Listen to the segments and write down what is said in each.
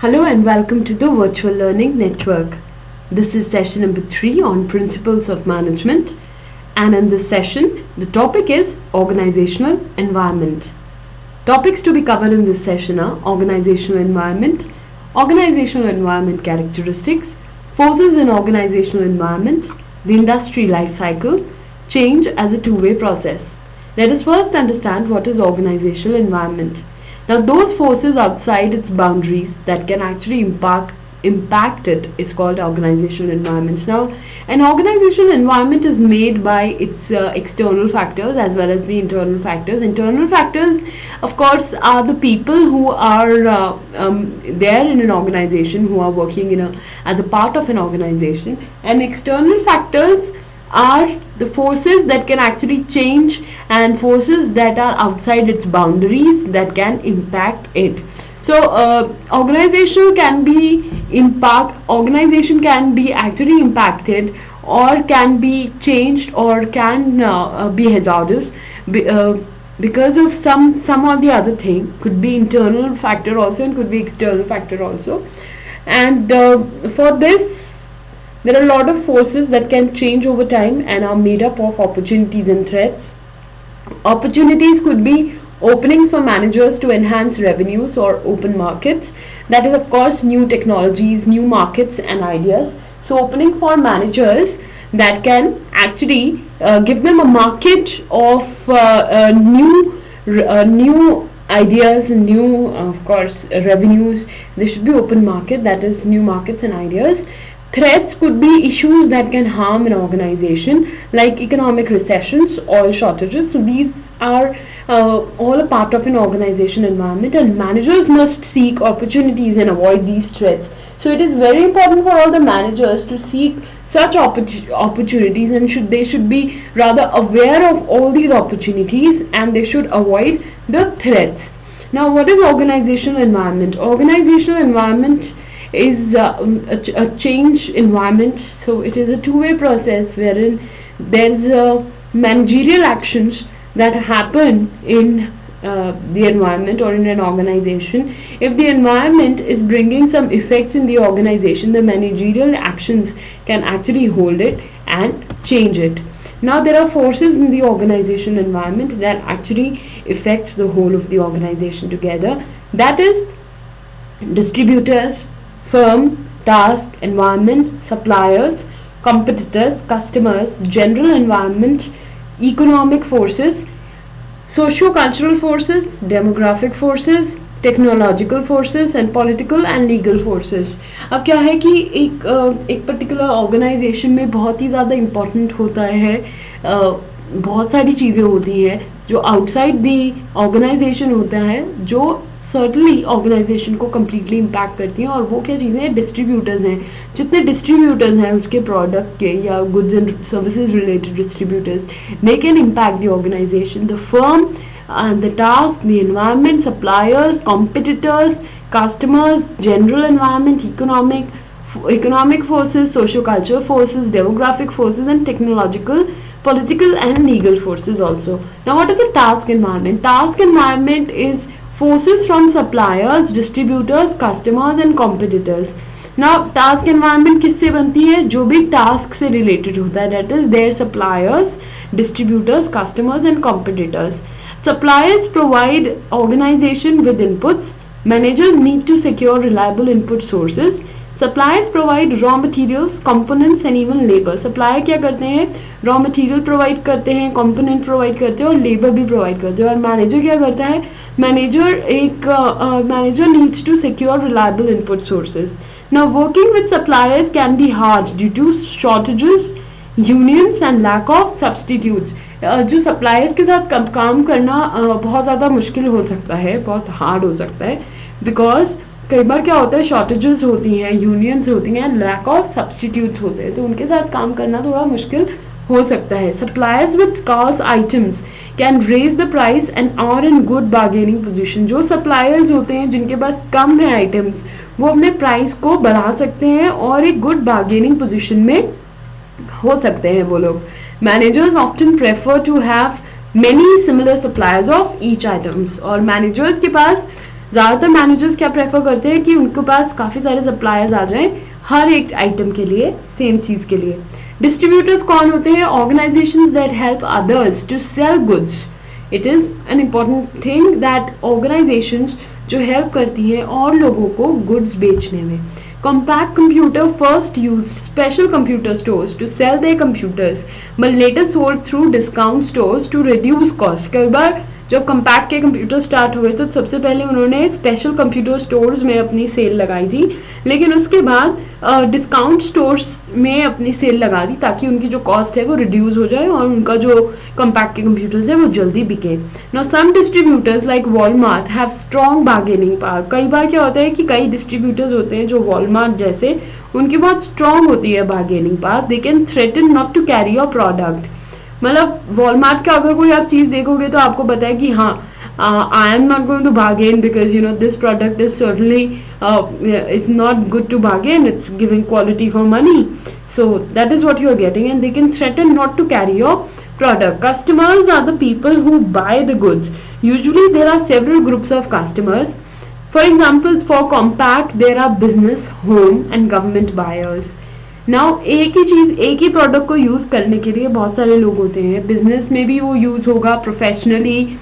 Hello and welcome to the Virtual Learning Network. This is session number 3 on Principles of Management, and in this session the topic is Organizational Environment. Topics to be covered in this session are organizational environment characteristics, forces in organizational environment, the industry life cycle, change as a two-way process. Let us first understand what is organizational environment. Now, those forces outside its boundaries that can actually impact it is called organizational environment. Now, an organizational environment is made by its external factors as well as the internal factors. Internal factors, of course, are the people who are there in an organization, who are working as a part of an organization, and external factors are the forces that can actually change and forces that are outside its boundaries that can impact it. So organization can be actually impacted or can be changed or can be hazardous because of some or the other thing. Could be internal factor also and could be external factor also. And for this, there are a lot of forces that can change over time and are made up of opportunities and threats. Opportunities could be openings for managers to enhance revenues or open markets. That is, of course, new technologies, new markets and ideas. So opening for managers that can actually give them a market of new ideas and new, of course, revenues. There should be open market, that is new markets and ideas. Threats could be issues that can harm an organization, like economic recessions, oil shortages. So these are all a part of an organization environment, and managers must seek opportunities and avoid these threats. So it is very important for all the managers to seek such opportunities, and they should be rather aware of all these opportunities, and they should avoid the threats. Now, what is organizational environment? Organizational environment is a change environment. So it is a two-way process wherein there's managerial actions that happen in the environment or in an organization. If the environment is bringing some effects in the organization, the managerial actions can actually hold it and change it. Now, there are forces in the organization environment that actually affects the whole of the organization together. That is distributors, firm, task, environment, suppliers, competitors, customers, general environment, economic forces, socio-cultural forces, demographic forces, technological forces and political and legal forces. अब क्या है कि एक particular organisation में बहुत ही ज़्यादा important होता है, बहुत सारी चीज़ें होती हैं जो आउटसाइड दी ऑर्गेनाइजेशन होता है, जो सर्टनली ऑर्गेनाइजेशन को कम्प्लीटली इम्पैक्ट करती हैं. और वो क्या चीज़ें हैं? डिस्ट्रीब्यूटर्स हैं. जितने डिस्ट्रीब्यूटर्स हैं उसके प्रोडक्ट के या goods and services related distributors, they can impact the organisation. The firm, the task, the environment, suppliers, competitors, customers, general environment, economic forces, socio-cultural forces, demographic forces, and technological, political, and legal forces also. Now, what is a task environment? Task environment is forces from suppliers, distributors, customers, and competitors. Now, task environment किससे बनती है? जो भी task से related होता है, that is their suppliers, distributors, customers, and competitors. Suppliers provide organization with inputs. Managers need to secure reliable input sources. Suppliers provide raw materials, components and even labor. Supplier क्या करते हैं? Raw material provide करते हैं, component provide करते हैं और labor भी provide करते हैं. और manager क्या करता है? Manager needs to secure reliable input sources. Now, working with suppliers can be hard due to shortages, unions and lack of substitutes. जो सप्लायर्स के साथ काम करना बहुत ज़्यादा मुश्किल हो सकता है, बहुत हार्ड हो सकता है, बिकॉज कई बार क्या होता है, शॉर्टेजेस होती हैं, यूनियंस होती हैं, लैक ऑफ सब्सटीट्यूट्स होते हैं, तो उनके साथ काम करना थोड़ा मुश्किल हो सकता है. Suppliers with scarce items can raise the price and are in good bargaining position. जो सप्लायर्स होते हैं जिनके पास कम है आइटम्स, वो अपने प्राइस को बढ़ा सकते हैं और एक गुड बार्गेनिंग पोजीशन में हो सकते हैं वो लोग. Managers often prefer to have many similar suppliers of each items. और managers के पास ज़्यादातर मैनेजर्स क्या प्रेफर करते हैं कि उनके पास काफ़ी सारे सप्लायर्स आ जाएं हर एक आइटम के लिए, सेम चीज़ के लिए। डिस्ट्रीब्यूटर्स कौन होते हैं? Organisations that help others to sell goods. It is an important thing that organisations जो हेल्प करती हैं और लोगों को गुड्स बेचने में। Compaq Computer first used special computer stores to sell their computers, but later sold through discount stores to reduce costs. कई बार जब कंपैक्ट के कंप्यूटर स्टार्ट हुए तो सबसे पहले उन्होंने स्पेशल कंप्यूटर स्टोर्स में अपनी सेल लगाई थी, लेकिन उसके बाद डिस्काउंट स्टोर्स में अपनी सेल लगा दी ताकि उनकी जो कॉस्ट है वो रिड्यूस हो जाए और उनका जो कंपैक्ट के कंप्यूटर्स है वो जल्दी बिके। Now some distributors like Walmart have strong bargaining power. कई बार क्या होता है कि कई डिस्ट्रीब्यूटर्स होते हैं जो वॉलमार्ट जैसे, उनकी बहुत स्ट्रॉन्ग होती है bargaining power. They can threaten not to carry your product. मतलब वॉलमार्ट का अगर कोई आप चीज़ देखोगे तो आपको पता है कि हाँ, I am not going to bargain because you know this product is certainly it's not good to bargain, it's giving quality for money, so that is what you are getting, and they can threaten not to carry your product. Customers are the people who buy the goods. Usually there are several groups of customers. For example, for Compaq there are business, home and government buyers. Now एक ही चीज़, एक ही product को use करने के लिए बहुत सारे लोग होते हैं। बिजनेस में भी वो यूज़ होगा, प्रोफेशनली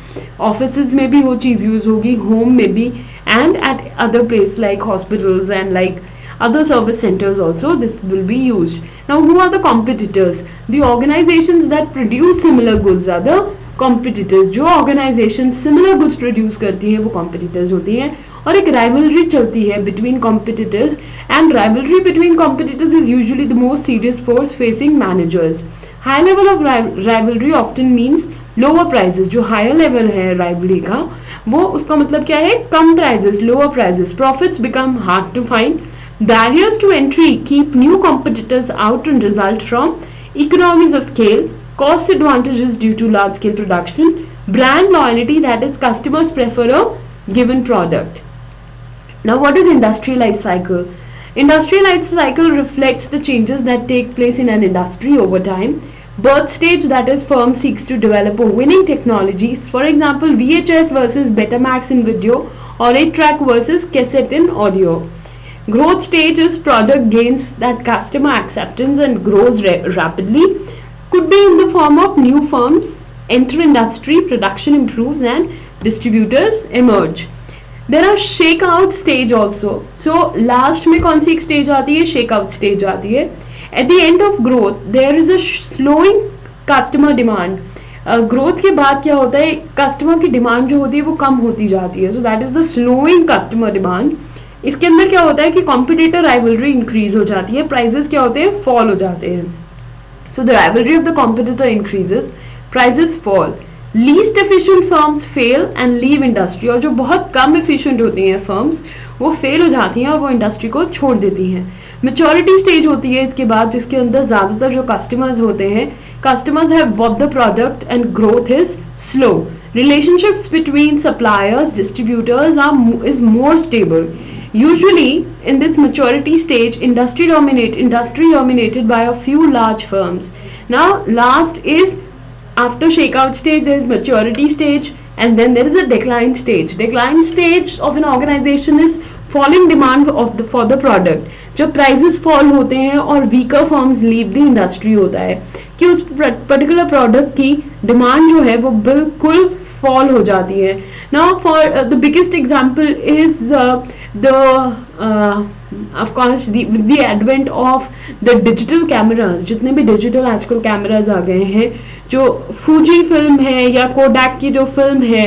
ऑफिस में भी वो चीज़ यूज़ होगी, होम में भी, and eight other place like hospitals and like other service centers also this will be used. Now who are the competitors? The organizations that produce similar goods are the competitors. जो organizations similar goods produce करती हैं वो competitors होती हैं, और एक rivalry चलती है between competitors, and rivalry between competitors is usually the most serious force facing managers. High level of rivalry often means lower prices. जो higher level है rivalry का वो उसका मतलब क्या है? कम prices, lower prices, profits become hard to find. Barriers to entry keep new competitors out and result from economies of scale, cost advantages due to large scale production, brand loyalty, that is customers prefer a given product. Now what is industry life cycle? Industry life cycle reflects the changes that take place in an industry over time. Birth stage, that is firm seeks to develop a winning technologies, for example VHS versus Betamax in video, or 8-track versus cassette in audio. Growth stage is product gains that customer acceptance and grows rapidly, could be in the form of new firms enter industry, production improves and distributors emerge. There are shakeout stage also. So last में कौन सी एक stage आती है? Shakeout stage आती है. At the end of growth there is a slowing customer demand. Growth के बाद क्या होता है? कस्टमर की डिमांड जो होती है वो कम होती जाती है. So that is the slowing customer demand. इसके अंदर क्या होता है कि कॉम्पिटिटर राइवलरी इंक्रीज हो जाती है, प्राइजेस क्या होते हैं? फॉल हो जाते हैं. So the rivalry of the competitor increases, prices fall. Least efficient firms fail and leave industry. और जो बहुत कम एफिशिएंट होती हैं फर्म्स वो फेल हो जाती हैं और वो इंडस्ट्री को छोड़ देती हैं. मेच्योरिटी स्टेज होती है इसके बाद, जिसके अंदर ज़्यादातर जो कस्टमर्स होते हैं, customers have bought the product and growth is slow. Relationships between suppliers, distributors is more stable. Usually in this maturity stage industry dominated by a few large firms. Now last is after shakeout stage there is maturity stage, and then there is a decline stage. Decline stage of an organization is falling demand for the product. जब prices fall होते हैं और weaker firms leave the industry होता है कि उस particular product की demand जो है वो बिल्कुल fall हो जाती है. Now for the biggest example is of course with the advent of the digital cameras. जितने भी digital आजकल cameras आ गए हैं, जो फूजी फिल्म है या कोडैक की जो फिल्म है,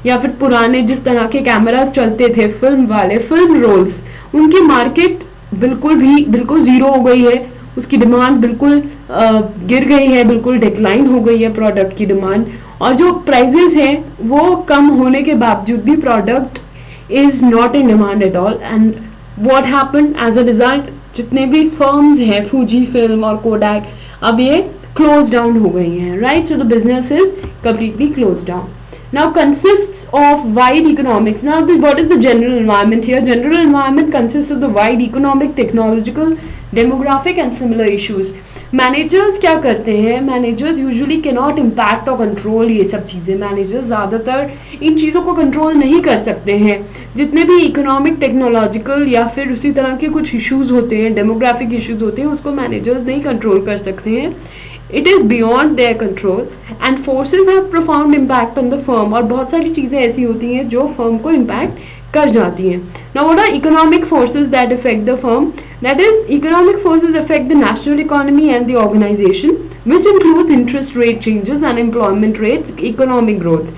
या फिर पुराने जिस तरह के कैमरास चलते थे फिल्म वाले, फिल्म रोल्स, उनकी मार्केट बिल्कुल जीरो हो गई है. उसकी डिमांड बिल्कुल गिर गई है, बिल्कुल डिक्लाइन हो गई है प्रोडक्ट की डिमांड. और जो प्राइजेस हैं वो कम होने के बावजूद भी product is not in demand at all. And what happened as a result, जितने भी फर्म्स हैं, फूजी फिल्म और कोडैक, अब ये क्लोज डाउन हो गई हैं. Right, so the business is completely closed down. Now consists of wide economics. Now what is the general environment here? General environment consists of the wide economic, technological, demographic and similar issues. Managers क्या करते हैं, managers usually can not impact और control ये सब चीज़ें, managers ज़्यादातर इन चीज़ों को कंट्रोल नहीं कर सकते हैं। जितने भी इकोनॉमिक, टेक्नोलॉजिकल या फिर उसी तरह के कुछ इश्यूज़ होते हैं, डेमोग्राफिक इश्यूज़ होते हैं, उसको मैनेजर्स नहीं कंट्रोल कर सकते हैं। It is beyond their control and forces have profound impact on the firm, और बहुत सारी चीज़ें ऐसी होती हैं जो फर्म को इम्पैक्ट कर जाती हैं। Now what are economic forces that affect the firm? That is, economic forces affect the national economy and the organization, which includes interest rate changes, unemployment rates, economic growth.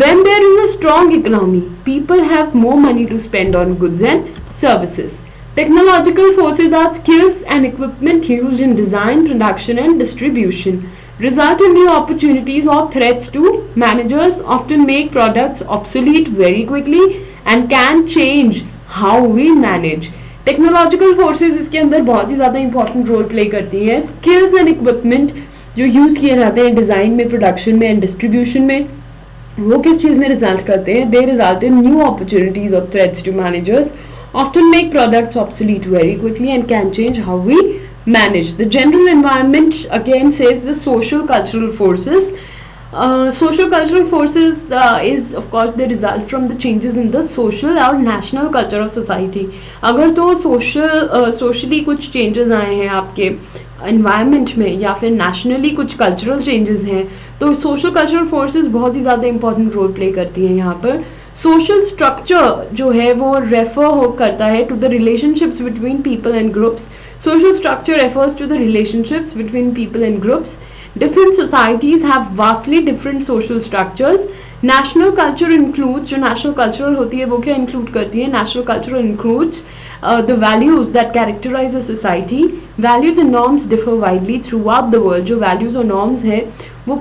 When there is a strong economy, people have more money to spend on goods and services. Technological forces are skills and equipment used in design, production, and distribution. Result in new opportunities or threats to managers, often make products obsolete very quickly and can change how we manage. Technological forces इसके अंदर बहुत ही ज़्यादा important role play करती हैं। Skills and equipment जो use किए जाते हैं डिज़ाइन में, प्रोडक्शन में एंड डिस्ट्रीब्यूशन में, वो किस चीज़ में रिजल्ट करते हैं? They result in new opportunities और threats to managers, often make products obsolete very quickly and can change how we manage. The general environment again says the social cultural forces. Social cultural forces is of course the result from the changes in the social और national culture of society. अगर तो socially कुछ changes आए हैं आपके environment में या फिर nationally कुछ cultural changes हैं, तो social cultural forces बहुत ही ज़्यादा important role play करती हैं यहाँ पर. सोशल स्ट्रक्चर जो है वो रेफर करता है to the relationships between people and groups. Social structure refers to the relationships between people and groups. Different societies have vastly different social structures. National culture includes, जो नेशनल कल्चरल होती है वो क्या इंक्लूड करती है? National culture includes the values that characterise a society. Values and norms differ widely throughout the world. जो values और norms है वो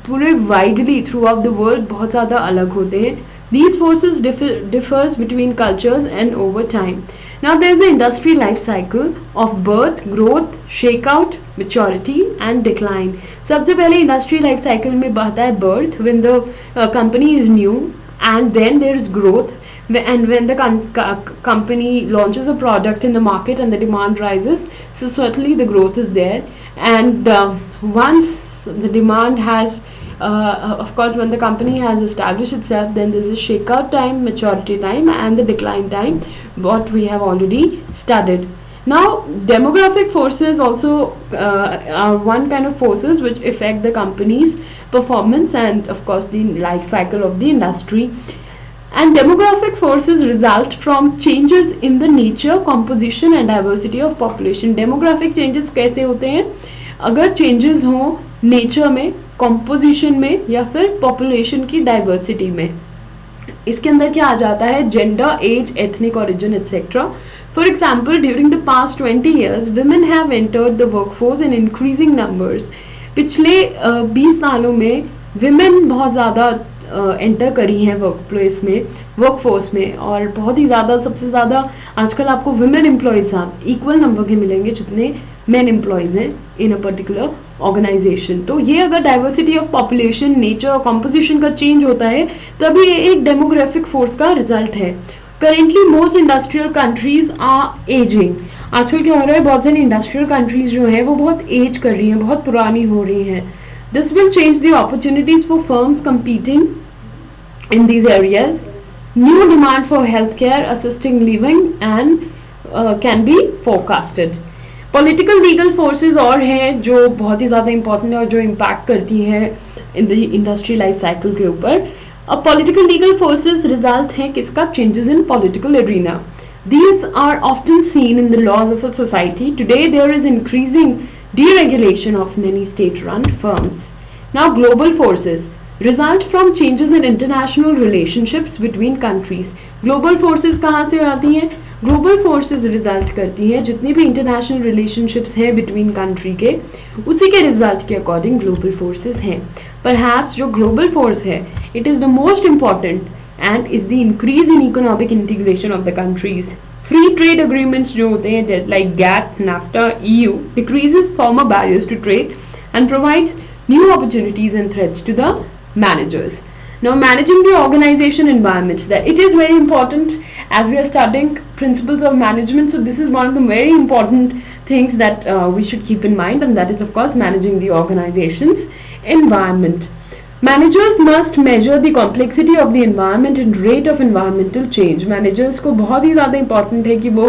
पूरे widely throughout the world बहुत ज़्यादा अलग होते हैं. These forces differs between cultures and over time. Now there is the industry life cycle of birth, growth, shakeout, maturity and decline. सबसे पहले इंडस्ट्री लाइफ साइकिल में बहता है birth, when the company is new, and then there is growth, and when the company launches a product in the market and the demand rises, so certainly the growth is there. And once the demand has of course when the company has established itself, then there is a shakeout time, maturity time and the decline time, what we have already studied. Now demographic forces also are one kind of forces which affect the company's performance and of course the life cycle of the industry. And demographic forces result from changes in the nature, composition and diversity of population. Demographic changes कैसे होते हैं? अगर changes हों nature में, composition में या फिर population की डाइवर्सिटी में. इसके अंदर क्या आ जाता है? Gender, age, ethnic origin etcetera. For example during the past 20 years women have entered the workforce in increasing numbers. पिछले 20 सालों में विमेन बहुत ज़्यादा एंटर करी हैं वर्कफोर्स में और बहुत ही ज़्यादा, सबसे ज़्यादा आजकल आपको विमेन एम्प्लॉयज़ इक्वल नंबर के मिलेंगे जितने मेन एम्प्लॉयज़ हैं इन अ पर्टिकुलर ऑर्गेनाइजेशन. तो ये अगर डाइवर्सिटी ऑफ पॉपुलेशन, नेचर और कॉम्पोजिशन का चेंज होता है तभी ये एक डेमोग्राफिक फोर्स का रिजल्ट है. Currently most industrial countries are ageing. आजकल क्या हो रहा है? बहुत सारी इंडस्ट्रियल कंट्रीज जो है वो बहुत एज कर रही हैं, बहुत पुरानी हो रही हैं. This will change the opportunities for firms competing in these areas. New demand for healthcare, assisting living and can be forecasted. Political legal forces और हैं जो बहुत ही ज़्यादा इंपॉर्टेंट है और जो इम्पैक्ट करती है in the industry life cycle के ऊपर. अब पॉलिटिकल लीगल फोर्सेस रिजल्ट हैं किसका? Changes in political arena. These are often seen in the laws of a society. Today there is increasing deregulation of many state-run firms. Now global forces result from changes in international relationships between countries. Global forces कहाँ से आती हैं? Global forces result करती हैं जितनी भी international relationships हैं between country के, उसी के रिजल्ट के अकॉर्डिंग ग्लोबल फोर्सेस हैं. परहैप्स जो ग्लोबल फोर्स है it is the most important and is the increase in economic integration of the countries. Free trade agreements जो होते हैं like GATT, NAFTA, EU decreases former barriers to trade and provides new opportunities and threats to the managers. Now managing the organization environment, that it is very important as we are studying principles of management. So this is one of the very important things that we should keep in mind, and that is of course managing the organization's environment. Managers must measure the complexity of the environment and rate of environmental change. Managers को बहुत ही ज़्यादा important है कि वो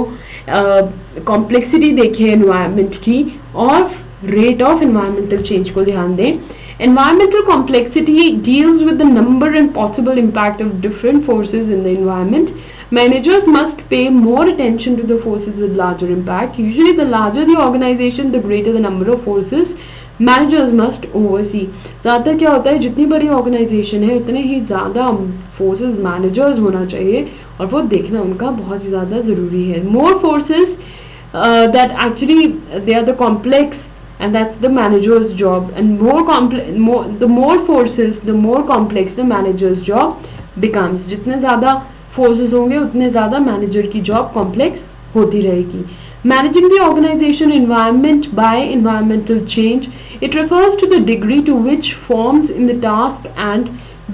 complexity देखें environment की और rate of environmental change को ध्यान दें. Environmental complexity deals with the number and possible impact of different forces in the environment. Managers must pay more attention to the forces with larger impact. Usually the larger the organization, the greater the number of forces managers must oversee. ज़्यादातर क्या होता है, जितनी बड़ी organisation है उतने ही ज़्यादा forces managers होना चाहिए और वो देखना उनका बहुत ही ज़्यादा ज़रूरी है. More forces that actually they are the complex and that's the manager's job, and the more forces, the more complex the manager's job becomes. जितने ज़्यादा forces होंगे उतने ज़्यादा manager की job complex होती रहेगी. Managing the organization environment by environmental change, it refers to the degree to which forms in the task and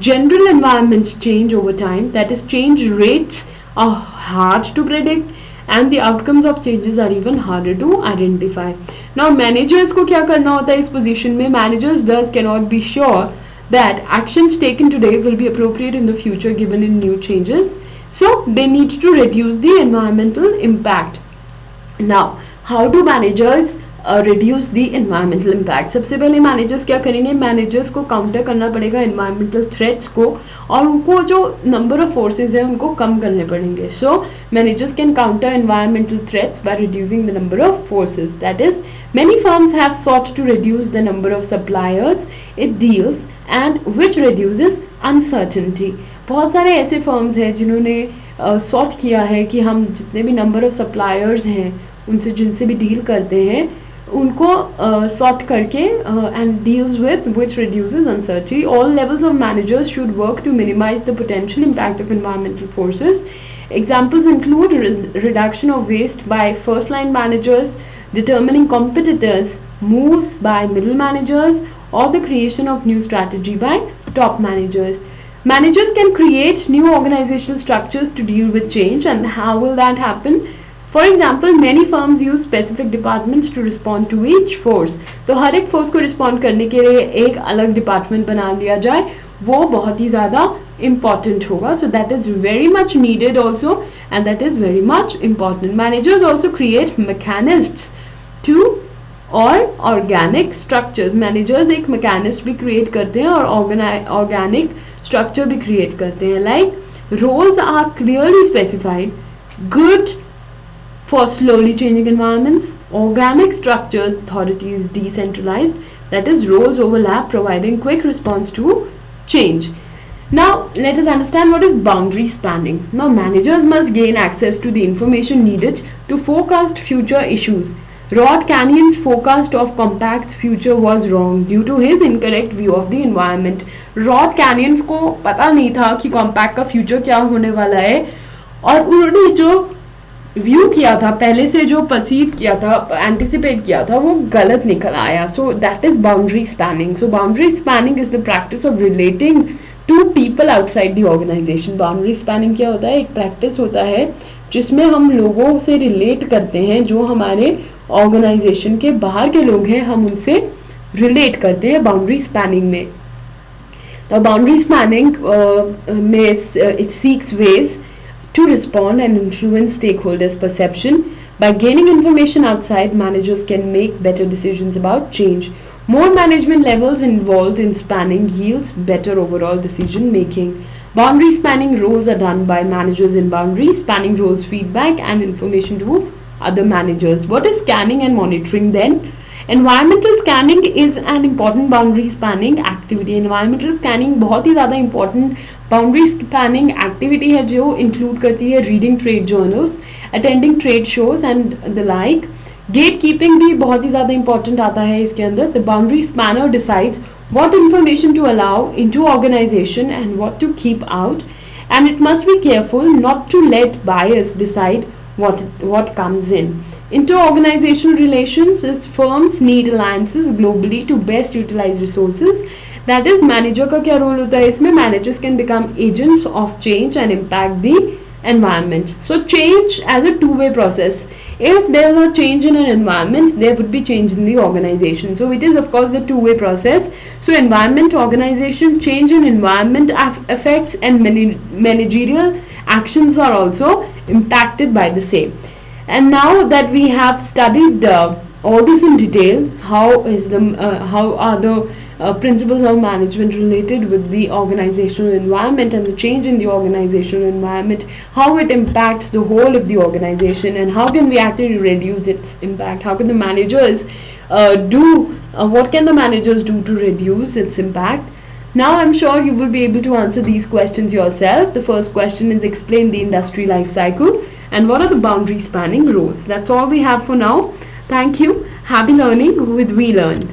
general environments change over time. That is, change rates are hard to predict and the outcomes of changes are even harder to identify. Now managers को क्या करना होता है इस position में? Managers thus cannot be sure that actions taken today will be appropriate in the future given in new changes. So they need to reduce the environmental impact. Now how do managers reduce the environmental impact? सबसे पहले managers क्या करेंगे? Managers को counter करना पड़ेगा environmental threats को और उनको जो number of forces है उनको कम करने पड़ेंगे. So managers can counter environmental threats by reducing the number of forces. That is, many firms have sought to reduce the number of suppliers it deals and which reduces uncertainty. बहुत सारे ऐसे firms हैं जिन्होंने sought किया है कि हम जितने भी number of suppliers हैं उनसे जिनसे भी डील करते हैं उनको sort करके and deals with which reduces uncertainty. All levels of managers should work to minimize the potential impact of environmental forces. Examples include reduction of waste by first line managers, determining competitors, moves by middle managers, or the creation of new strategy by top managers. Managers can create new organizational structures to deal with change, and how will that happen? For example, many firms use specific departments to respond to each force. तो हर एक force को respond करने के लिए एक अलग department बना दिया जाए, वो बहुत ही ज़्यादा important होगा. So that is very much needed also, and that is very much important. Managers also create mechanists to और organic structures. Managers एक mechanist भी create करते हैं और organic structure भी create करते हैं. Like roles are clearly specified, good for slowly changing environments. Organic structures, authority is decentralized, that is, roles overlap, providing quick response to change. Now let us understand what is boundary spanning. Now managers must gain access to the information needed to forecast future issues. Rod Canyon's forecast of Compact's future was wrong due to his incorrect view of the environment. Rod Canyons को पता नहीं था कि Compact का future क्या होने वाला है और उन्होंने जो व्यू किया था, पहले से जो परसीव किया था, एंटिसिपेट किया था, वो गलत निकल आया. So that is boundary spanning. So boundary spanning is the practice of relating to people outside the organisation. Boundary spanning क्या होता है? एक प्रैक्टिस होता है जिसमें हम लोगों से रिलेट करते हैं, जो हमारे ऑर्गेनाइजेशन के बाहर के लोग हैं, हम उनसे रिलेट करते हैं बाउंड्री स्पैनिंग में. तो बाउंड्री स्पैनिंग में it seeks ways to respond and influence stakeholders' perception. By gaining information outside, managers can make better decisions about change. More management levels involved in spanning yields better overall decision making. Boundary spanning roles are done by managers in boundary spanning roles, feedback and information to other managers. What is scanning and monitoring then? Environmental scanning is an important boundary spanning activity. Environmental scanning बहुत ही ज़्यादा important boundary spanning activity है जो include करती है reading trade journals, attending trade shows and the like. Gatekeeping भी बहुत ही ज़्यादा इंपॉर्टेंट आता है इसके अंदर. The boundary spanner decides what information to allow into organization and what to keep out, and it must be careful not to let bias decide what comes in. Inter-organizational relations is firms need alliances globally to best utilize resources. That is, manager का क्या role होता है इसमें? Managers can become agents of change and impact the environment. So change as a two-way process. If there is not change in an environment, there would be change in the organization. So it is of course the two-way process. So environment, organization, change in environment affects, and managerial actions are also impacted by the same. And now that we have studied all this in detail, how are the principles of management related with the organizational environment and the change in the organizational environment, how it impacts the whole of the organization, and how can we actually reduce its impact, how can the managers what can the managers do to reduce its impact. Now I'm sure you will be able to answer these questions yourself. The first question is, explain the industry life cycle and what are the boundary spanning roles. That's all we have for now. Thank you. Happy learning with We Learn.